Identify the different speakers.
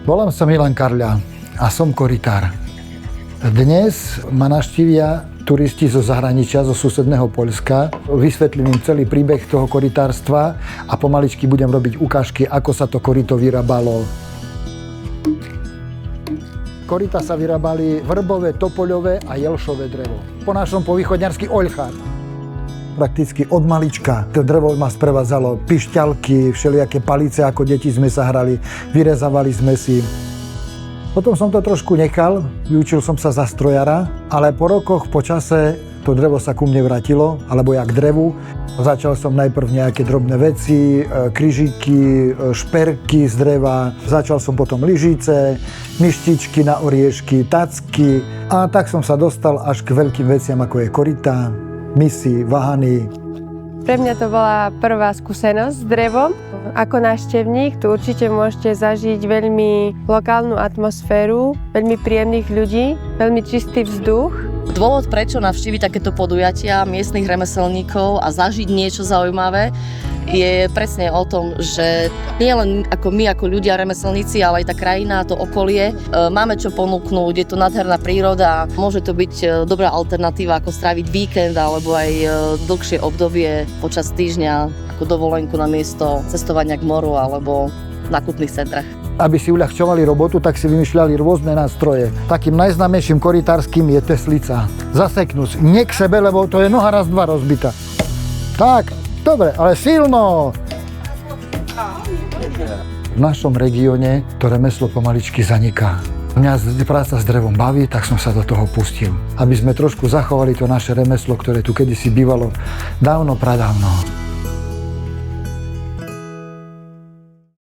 Speaker 1: Volám sa Milan Karľa a som korytár. Dnes ma navštívia turisti zo zahraničia, zo susedného Poľska. Vysvetlím im celý príbeh toho korytárstva a pomaličky budem robiť ukážky, ako sa to koryto vyrábalo. Koryta sa vyrábali vrbové, topoľové a jelšové drevo. Po našom povýchodňarsky oľchár. Prakticky od malička. To drevo ma sprevádzalo pišťalky, všelijaké palice, ako deti sme sa hrali, vyrezávali sme si. Potom som to trošku nechal, vyučil som sa za strojara, ale po rokoch, po čase, to drevo sa ku mne vrátilo, alebo ja k drevu. Začal som najprv nejaké drobné veci, kryžíky, šperky z dreva, začal som potom lyžice, myštičky na oriešky, tacky a tak som sa dostal až k veľkým veciam, ako je koryta, misy, vahany.
Speaker 2: Pre mňa to bola prvá skúsenosť s drevom. Ako návštevník tu určite môžete zažiť veľmi lokálnu atmosféru, veľmi príjemných ľudí, veľmi čistý vzduch.
Speaker 3: Dôvod, prečo navštíviť takéto podujatia miestnych remeselníkov a zažiť niečo zaujímavé, je presne o tom, že nie len ako my, ako ľudia, remeselníci, ale aj tá krajina, to okolie, máme čo ponúknuť, je to nádherná príroda, môže to byť dobrá alternatíva, ako stráviť víkend alebo aj dlhšie obdobie počas týždňa, ako dovolenku na miesto cestovania k moru alebo v nákupných centrách.
Speaker 1: Aby si uľahčovali robotu, tak si vymýšľali rôzne nástroje. Takým najznámejším korytárskym je teslica. Zaseknúť, nie k sebe, lebo to je noha raz, dva rozbitá. Tak, dobre, ale silno! V našom regióne to remeslo pomaličky zaniká. Mňa práca s drevom baví, tak som sa do toho pustil. Aby sme trošku zachovali to naše remeslo, ktoré tu kedysi bývalo dávno, pradávno.